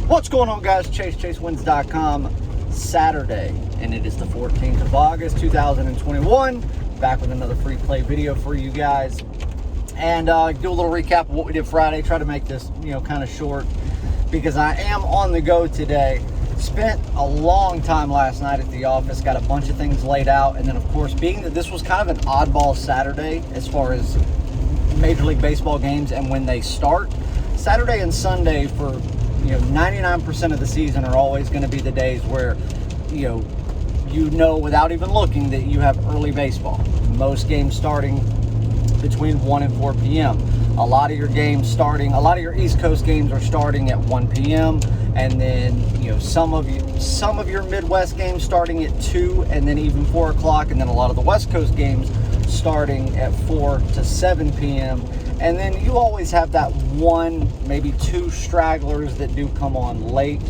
What's going on, guys? ChaseWins.com. Saturday, and it is the 14th of August 2021. Back with another free play video for you guys, and do a little recap of what we did Friday. Try to make this kind of short because I am on the go today. Spent a long time last night at the office, got a bunch of things laid out, and then of course, being that this was kind of an oddball Saturday as far as Major League Baseball games and when they start, Saturday and Sunday for 99% of the season are always going to be the days where you know without even looking that you have early baseball. Most games starting between 1 and 4 p.m. A lot of your East Coast games are starting at 1 p.m. and then some of your Midwest games starting at 2 and then even 4 o'clock, and then a lot of the West Coast games starting at 4 to 7 p.m. And then you always have that one, maybe two stragglers that do come on late,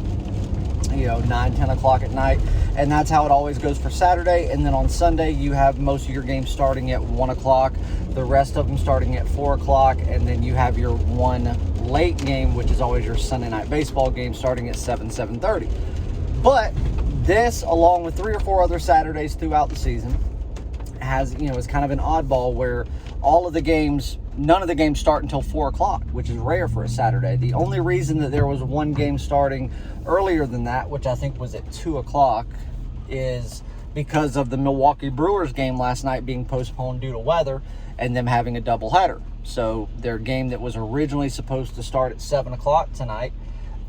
9, 10 o'clock at night. And that's how it always goes for Saturday. And then on Sunday, you have most of your games starting at 1 o'clock, the rest of them starting at 4 o'clock. And then you have your one late game, which is always your Sunday night baseball game, starting at 7:30. But this, along with 3 or 4 other Saturdays throughout the season, is kind of an oddball where none of the games start until 4 o'clock, which is rare for a Saturday. The only reason that there was one game starting earlier than that, which I think was at 2 o'clock, is because of the Milwaukee Brewers game last night being postponed due to weather and them having a doubleheader. So their game that was originally supposed to start at 7 o'clock tonight,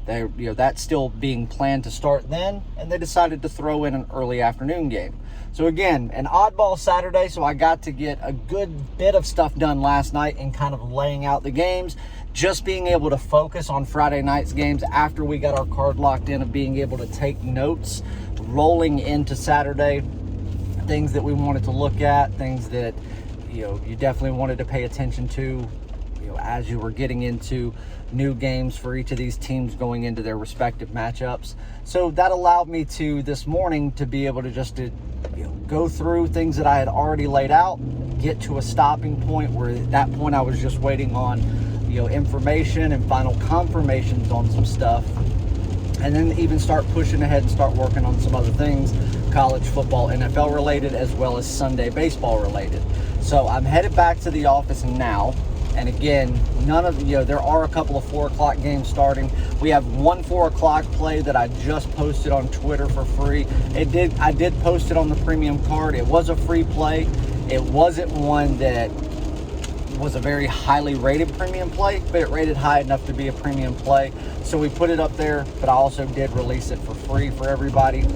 that's still being planned to start then, and they decided to throw in an early afternoon game. So again, an oddball Saturday, so I got to get a good bit of stuff done last night and kind of laying out the games, just being able to focus on Friday night's games after we got our card locked in, of being able to take notes rolling into Saturday, things that we wanted to look at, things that you definitely wanted to pay attention to as you were getting into new games for each of these teams going into their respective matchups. So that allowed me to, this morning, to be able to just go through things that I had already laid out, get to a stopping point where at that point I was just waiting on information and final confirmations on some stuff, and then even start pushing ahead and start working on some other things, college football, NFL related, as well as Sunday baseball related. So I'm headed back to the office now. And again, there are a couple of 4 o'clock games starting. We have one 4 o'clock play that I just posted on Twitter for free. I did post it on the premium card. It was a free play. It wasn't one that was a very highly rated premium play, but it rated high enough to be a premium play. So we put it up there, but I also did release it for free for everybody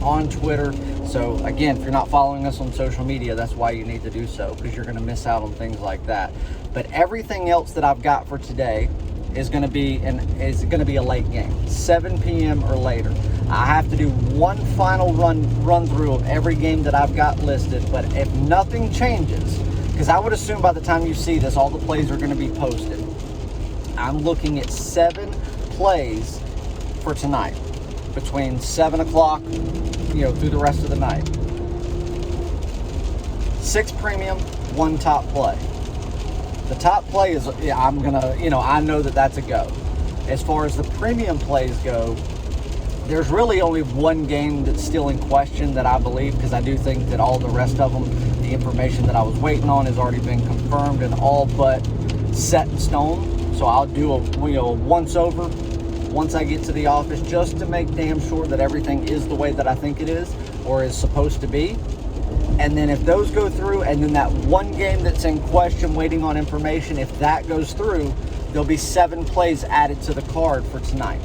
on Twitter. So again, if you're not following us on social media, that's why you need to do so, because you're going to miss out on things like that. But everything else that I've got for today is going to be a late game, 7 p.m. or later. I have to do one final run through of every game that I've got listed. But if nothing changes, because I would assume by the time you see this, all the plays are going to be posted. I'm looking at 7 plays for tonight, between 7 o'clock, through the rest of the night. 6 premium, 1 top play. The top play is, I know that's a go. As far as the premium plays go, there's really only one game that's still in question that I believe, because I do think that all the rest of them, the information that I was waiting on has already been confirmed and all but set in stone. So I'll do a once over once I get to the office, just to make damn sure that everything is the way that I think it is or is supposed to be. And then if those go through, and then that one game that's in question waiting on information, if that goes through, there'll be 7 plays added to the card for tonight.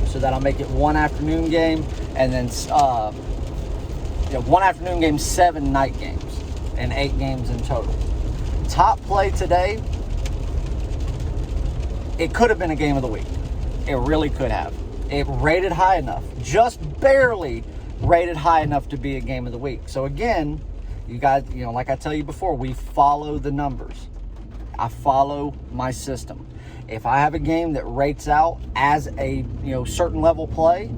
So that'll make it one afternoon game, and then one afternoon game, 7 night games, and 8 games in total. Top play today, it could have been a game of the week. It really could have. It rated high enough, just barely rated high enough to be a game of the week. So again, you guys, like I tell you before, we follow the numbers. I follow my system. If I have a game that rates out as a certain level play,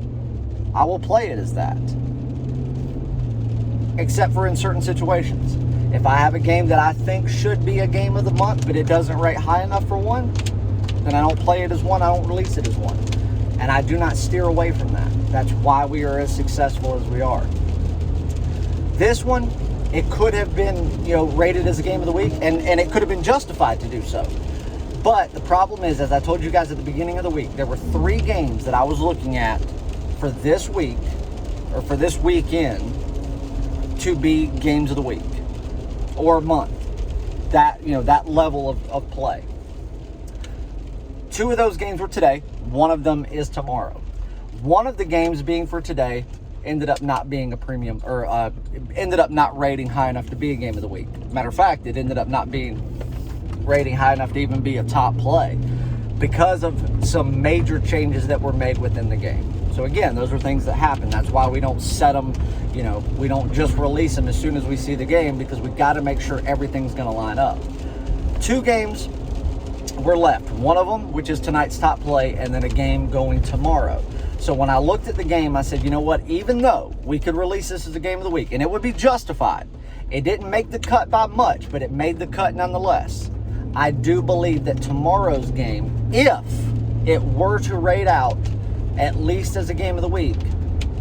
I will play it as that. Except for in certain situations. If I have a game that I think should be a game of the month, but it doesn't rate high enough for one, then I don't play it as one, I don't release it as one. And I do not steer away from that. That's why we are as successful as we are. This one, it could have been, rated as a game of the week, and it could have been justified to do so. But the problem is, as I told you guys at the beginning of the week, there were 3 games that I was looking at for this week, or for this weekend, to be games of the week or month. That level of play. 2 of those games were today. One of them is tomorrow. One of the games being for today ended up not being a premium, or ended up not rating high enough to be a game of the week. Matter of fact, it ended up not being rating high enough to even be a top play because of some major changes that were made within the game. So again, those are things that happen. That's why we don't set them, we don't just release them as soon as we see the game, because we got to make sure everything's going to line up. 2 games were left. One of them, which is tonight's top play, and then a game going tomorrow. So when I looked at the game, I said, you know what, even though we could release this as a game of the week, and it would be justified, it didn't make the cut by much, but it made the cut nonetheless. I do believe that tomorrow's game, if it were to rate out at least as a game of the week,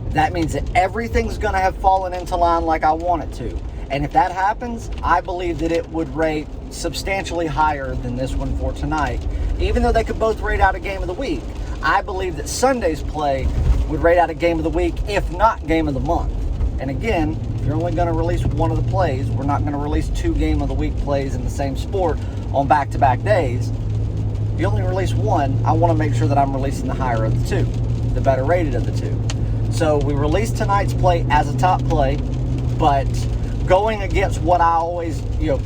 that means that everything's going to have fallen into line like I want it to. And if that happens, I believe that it would rate substantially higher than this one for tonight. Even though they could both rate out a game of the week, I believe that Sunday's play would rate out a game of the week, if not game of the month. And again, if you're only going to release one of the plays, we're not going to release 2 game of the week plays in the same sport on back-to-back days. If you only release one, I want to make sure that I'm releasing the higher of the 2, the better rated of the 2. So we released tonight's play as a top play, but going against what I always,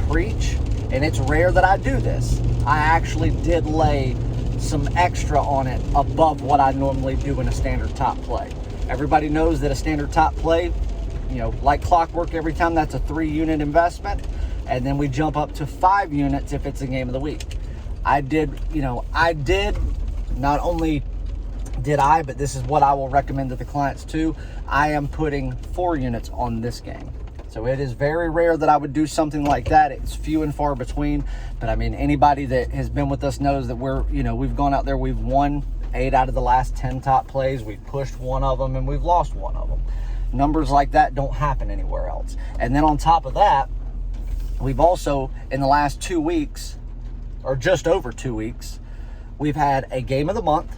preach, and it's rare that I do this, I actually did lay some extra on it above what I normally do in a standard top play. Everybody knows that a standard top play, like clockwork, every time that's a 3-unit investment, and then we jump up to 5 units if it's a game of the week. Not only did I, but this is what I will recommend to the clients too. I am putting 4 units on this game. So it is very rare that I would do something like that. It's few and far between. But I mean, anybody that has been with us knows that we've gone out there, we've won 8 out of the last 10 top plays. We've pushed 1 of them and we've lost 1 of them. Numbers like that don't happen anywhere else. And then on top of that, we've also, in the last 2 weeks, or just over 2 weeks, we've had a game of the month,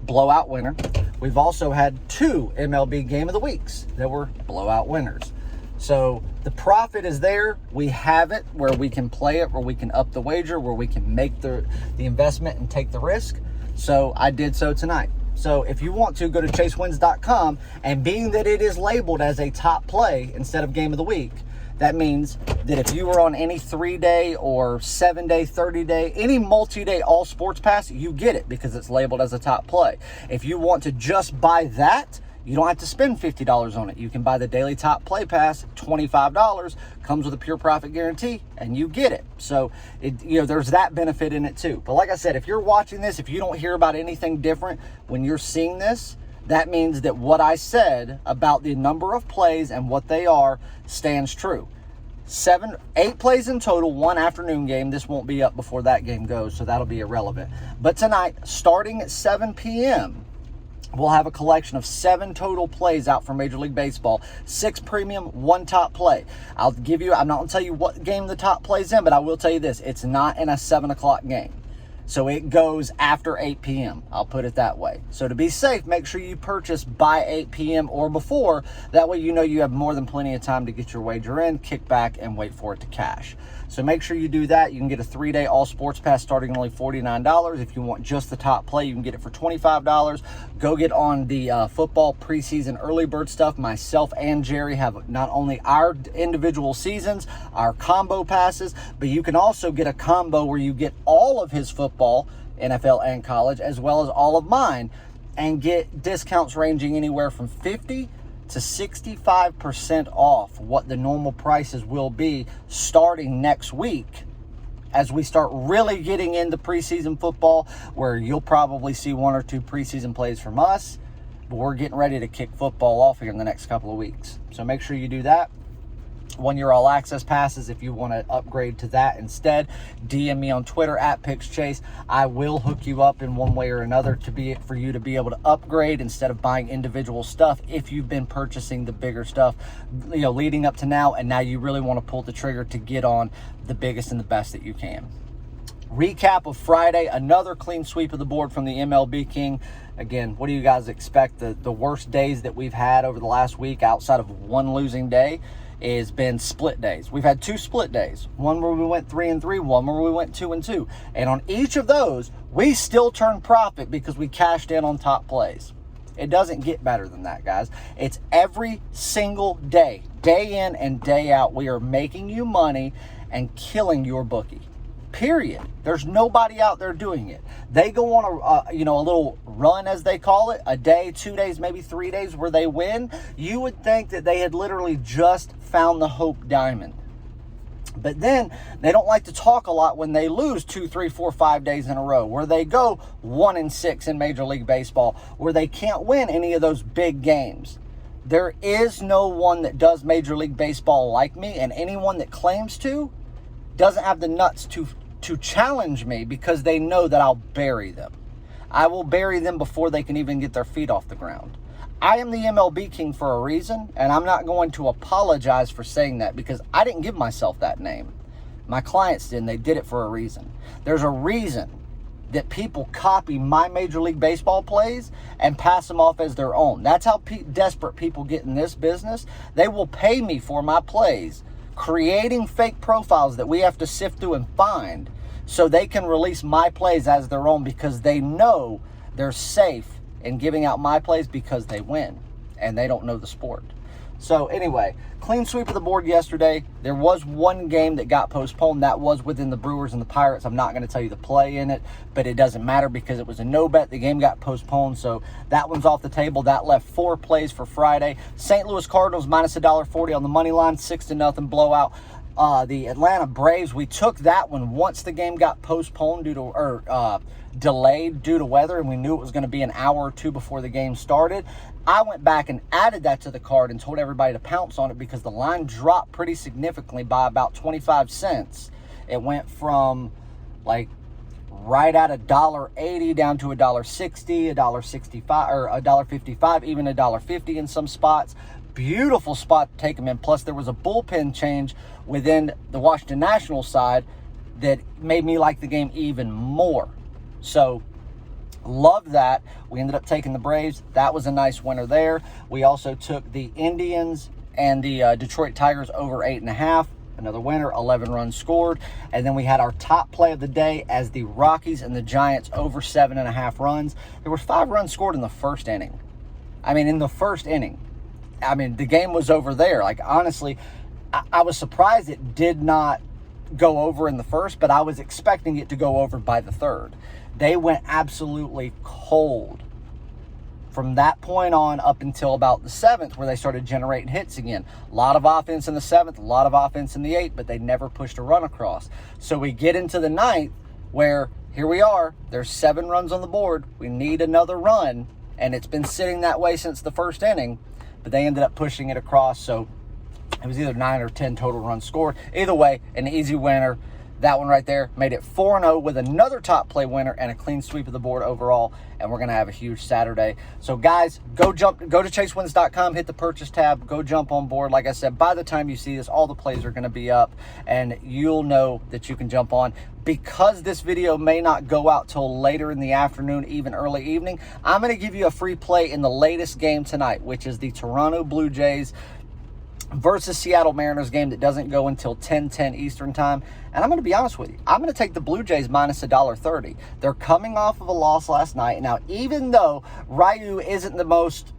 blowout winner. We've also had 2 MLB game of the weeks that were blowout winners. So the profit is there. We have it where we can play it, where we can up the wager, where we can make the investment and take the risk. So I did so tonight. So if you want to, go to chasewins.com, and being that it is labeled as a top play instead of game of the week, that means that if you were on any 3-day or 7-day, 30-day, any multi-day all sports pass, you get it because it's labeled as a top play. If you want to just buy that, you don't have to spend $50 on it. You can buy the daily top play pass, $25, comes with a pure profit guarantee, and you get it. So, there's that benefit in it too. But like I said, if you're watching this, if you don't hear about anything different when you're seeing this, that means that what I said about the number of plays and what they are stands true. 8 plays in total, 1 afternoon game. This won't be up before that game goes, so that'll be irrelevant. But tonight, starting at 7 p.m., we'll have a collection of 7 total plays out for Major League Baseball. 6 premium, 1 top play. I'm not going to tell you what game the top play's in, but I will tell you this. It's not in a 7 o'clock game. So it goes after 8 p.m. I'll put it that way. So to be safe, make sure you purchase by 8 p.m. or before. That way you have more than plenty of time to get your wager in, kick back, and wait for it to cash. So make sure you do that. You can get a 3-day all sports pass starting only $49. If you want just the top play, you can get it for $25. Go get on the football preseason early bird stuff. Myself and Jerry have not only our individual seasons, our combo passes, but you can also get a combo where you get all of his football, NFL and college, as well as all of mine, and get discounts ranging anywhere from 50 to 65% off what the normal prices will be starting next week as we start really getting into preseason football, where you'll probably see 1 or 2 preseason plays from us, but we're getting ready to kick football off here in the next couple of weeks. So make sure you do that. 1-year all access passes. If you want to upgrade to that instead, DM me on Twitter at PixChase. I will hook you up in one way or another for you to be able to upgrade instead of buying individual stuff if you've been purchasing the bigger stuff, leading up to now, and now you really want to pull the trigger to get on the biggest and the best that you can. Recap of Friday, another clean sweep of the board from the MLB King. Again, what do you guys expect? The worst days that we've had over the last week outside of one losing day has been split days. We've had 2 split days, one where we went 3-3, one where we went 2-2. And on each of those, we still turned profit because we cashed in on top plays. It doesn't get better than that, guys. It's every single day, day in and day out, we are making you money and killing your bookie. Period. There's nobody out there doing it. They go on a little run, as they call it, a day, 2 days, maybe 3 days where they win. You would think that they had literally just found the Hope Diamond. But then they don't like to talk a lot when they lose 2, 3, 4, 5 days in a row, where they go 1-6 in Major League Baseball, where they can't win any of those big games. There is no one that does Major League Baseball like me, and anyone that claims to doesn't have the nuts to challenge me, because they know that I'll bury them. I will bury them before they can even get their feet off the ground. I am the MLB King for a reason, and I'm not going to apologize for saying that, because I didn't give myself that name. My clients did, and they did it for a reason. There's a reason that people copy my Major League Baseball plays and pass them off as their own. That's how desperate people get in this business. They will pay me for my plays, creating fake profiles that we have to sift through and find so they can release my plays as their own, because they know they're safe in giving out my plays because they win and they don't know the sport. So anyway, clean sweep of the board yesterday. There was one game that got postponed. That was within the Brewers and the Pirates. I'm not going to tell you the play in it, but it doesn't matter because it was a no bet. The game got postponed, so that one's off the table. That left 4 plays for Friday. St. Louis Cardinals minus $1.40 on the money line, 6-0 blowout. The Atlanta Braves, we took that one once the game got postponed delayed due to weather, and we knew it was going to be an hour or 2 before the game started. I went back and added that to the card and told everybody to pounce on it because the line dropped pretty significantly by about 25 cents. It went from like right at $1.80 down to $1.60, $1.65, or $1.55, even $1.50 in some spots. Beautiful spot to take them in. Plus, there was a bullpen change within the Washington Nationals side that made me like the game even more. So, love that. We ended up taking the Braves. That was a nice winner there. We also took the Indians and the Detroit Tigers over 8.5. Another winner, 11 runs scored. And then we had our top play of the day as the Rockies and the Giants over 7.5 runs. There were 5 runs scored in the first inning. The game was over there. Like, honestly, I was surprised it did not go over in the first, but I was expecting it to go over by the third. They went absolutely cold from that point on up until about the 7th, where they started generating hits again. A lot of offense in the 7th, a lot of offense in the 8th, but they never pushed a run across. So we get into the 9th, where here we are. There's 7 runs on the board. We need another run, and it's been sitting that way since the first inning, but they ended up pushing it across. So it was either 9 or 10 total runs scored. Either way, an easy winner. That one right there made it 4-0 with another top play winner and a clean sweep of the board overall. And we're going to have a huge Saturday. So, guys, go to chasewins.com, hit the purchase tab, go jump on board. Like I said, by the time you see this, all the plays are going to be up, and you'll know that you can jump on. Because this video may not go out till later in the afternoon, even early evening, I'm going to give you a free play in the latest game tonight, which is the Toronto Blue Jays versus Seattle Mariners game that doesn't go until 10:10 Eastern time. And I'm going to be honest with you, I'm going to take the Blue Jays minus $1.30. They're coming off of a loss last night. Now, even though Ryu isn't the most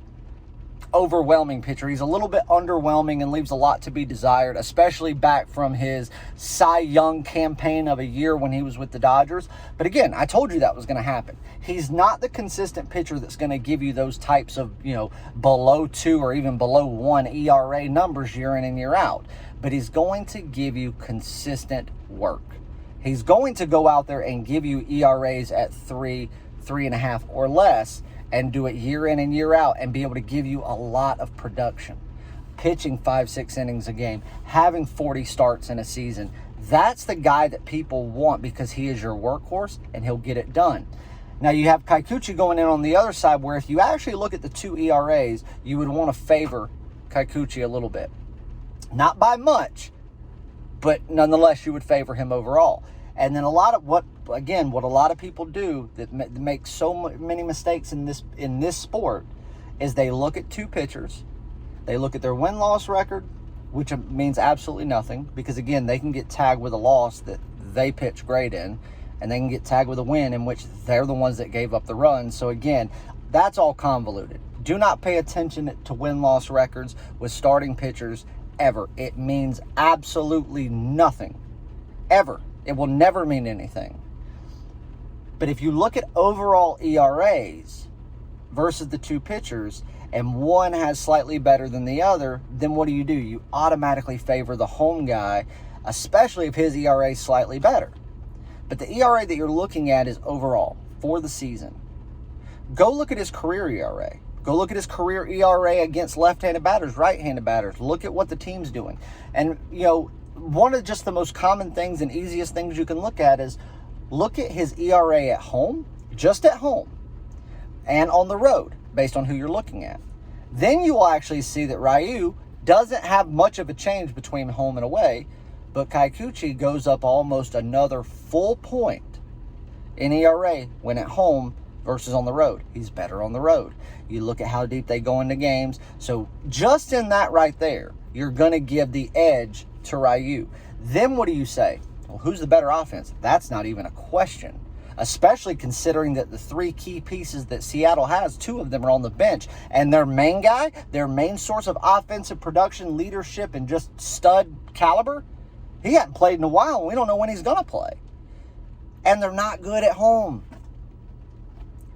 overwhelming pitcher, he's a little bit underwhelming and leaves a lot to be desired, especially back from his Cy Young campaign of a year when he was with the Dodgers. But again, I told you that was going to happen. He's not the consistent pitcher that's going to give you those types of, below 2 or even below 1 ERA numbers year in and year out. But he's going to give you consistent work. He's going to go out there and give you ERAs at 3, 3.5 or less, and do it year in and year out and be able to give you a lot of production. pitching 5-6 innings a game, having 40 starts in a season. That's the guy that people want because he is your workhorse and he'll get it done. Now you have Kikuchi going in on the other side, where if you actually look at the two ERAs, you would want to favor Kikuchi a little bit. Not by much, but nonetheless you would favor him overall. And then what a lot of people do that make so many mistakes in this sport is they look at two pitchers. They look at their win-loss record, which means absolutely nothing, because again, they can get tagged with a loss that they pitched great in, and they can get tagged with a win in which they're the ones that gave up the run. So again, that's all convoluted. Do not pay attention to win-loss records with starting pitchers ever. It means absolutely nothing. Ever. It will never mean anything. But if you look at overall ERAs versus the two pitchers, and one has slightly better than the other, then what do? You automatically favor the home guy, especially if his ERA is slightly better. But the ERA that you're looking at is overall for the season. Go look at his career ERA. Go look at his career ERA against left-handed batters, right-handed batters. Look at what the team's doing. And, one of just the most common things and easiest things you can look at is look at his ERA at home, just at home, and on the road, based on who you're looking at. Then you will actually see that Ryu doesn't have much of a change between home and away, but Kikuchi goes up almost another full point in ERA when at home versus on the road. He's better on the road. You look at how deep they go into games. So just in that right there, you're going to give the edge to Ryu. Then what do you say? Well, who's the better offense? That's not even a question, especially considering that the three key pieces that Seattle has, two of them are on the bench, and their main guy, their main source of offensive production, leadership, and just stud caliber, he hadn't played in a while, and we don't know when he's going to play. And they're not good at home.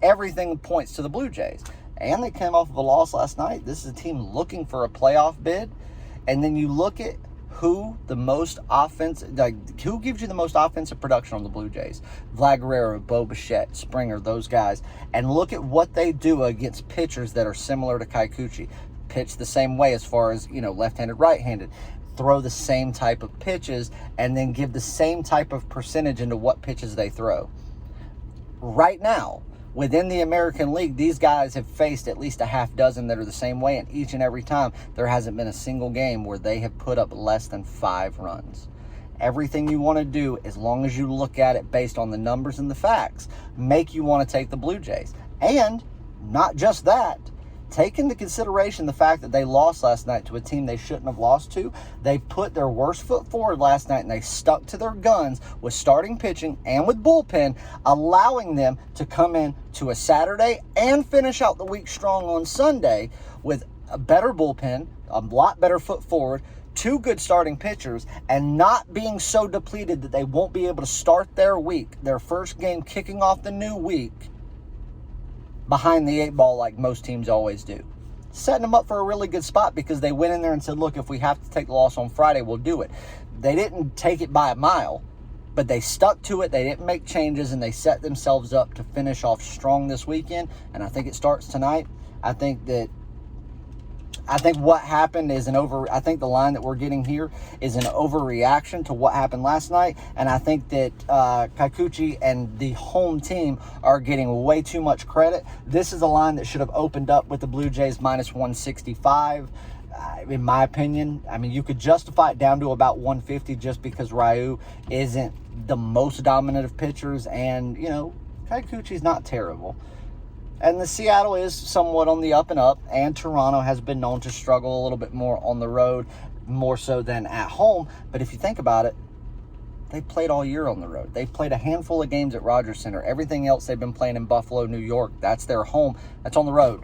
Everything points to the Blue Jays. And they came off of a loss last night. This is a team looking for a playoff bid. And then you look at who gives you the most offensive production on the Blue Jays. Vlad Guerrero, Bo Bichette, Springer, those guys. And look at what they do against pitchers that are similar to Kikuchi. Pitch the same way as far as, left-handed, right-handed. Throw the same type of pitches and then give the same type of percentage into what pitches they throw. Right now, within the American League, these guys have faced at least a half dozen that are the same way, and each and every time there hasn't been a single game where they have put up less than 5 runs. Everything you want to do, as long as you look at it based on the numbers and the facts, make you want to take the Blue Jays. And not just that, take into consideration the fact that they lost last night to a team they shouldn't have lost to. They put their worst foot forward last night, and they stuck to their guns with starting pitching and with bullpen, allowing them to come in to a Saturday and finish out the week strong on Sunday with a better bullpen, a lot better foot forward, 2 good starting pitchers, and not being so depleted that they won't be able to start their week, their first game kicking off the new week, behind the 8 ball like most teams always do. Setting them up for a really good spot because they went in there and said, look, if we have to take the loss on Friday, we'll do it. They didn't take it by a mile, but they stuck to it. They didn't make changes, and they set themselves up to finish off strong this weekend, and I think it starts tonight. I think what happened is I think the line that we're getting here is an overreaction to what happened last night. And I think that Kikuchi and the home team are getting way too much credit. This is a line that should have opened up with the Blue Jays minus 165. In my opinion, you could justify it down to about 150 just because Ryu isn't the most dominant of pitchers. And, Kikuchi's not terrible. And the Seattle is somewhat on the up and up, and Toronto has been known to struggle a little bit more on the road, more so than at home. But if you think about it, they played all year on the road. They played a handful of games at Rogers Center. Everything else they've been playing in Buffalo, New York, that's their home. That's on the road.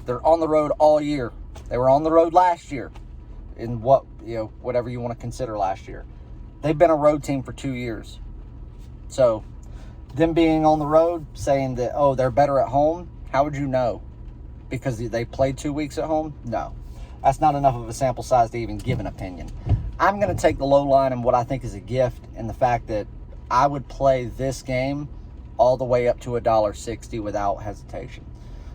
They're on the road all year. They were on the road last year in whatever you want to consider last year. They've been a road team for 2 years. So them being on the road, saying that, they're better at home, how would you know? Because they played 2 weeks at home? No. That's not enough of a sample size to even give an opinion. I'm going to take the low line and what I think is a gift, and the fact that I would play this game all the way up to $1.60 without hesitation.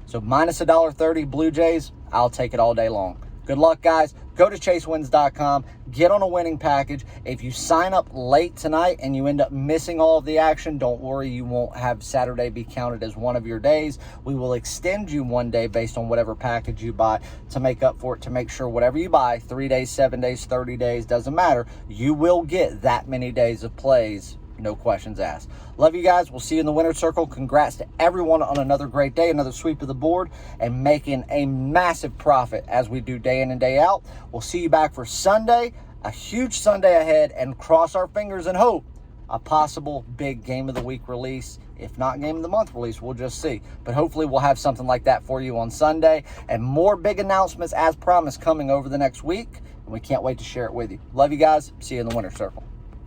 So minus $1.30 Blue Jays, I'll take it all day long. Good luck, guys. Go to chasewins.com. Get on a winning package. If you sign up late tonight and you end up missing all of the action, don't worry. You won't have Saturday be counted as one of your days. We will extend you one day based on whatever package you buy to make up for it, to make sure whatever you buy, 3 days, 7 days, 30 days, doesn't matter. You will get that many days of plays. No questions asked. Love you guys. We'll see you in the winner's circle. Congrats to everyone on another great day, another sweep of the board, and making a massive profit as we do day in and day out. We'll see you back for Sunday, a huge Sunday ahead, and cross our fingers and hope a possible big game of the week release. If not game of the month release, we'll just see. But hopefully we'll have something like that for you on Sunday, and more big announcements as promised coming over the next week, and we can't wait to share it with you. Love you guys. See you in the winner's circle.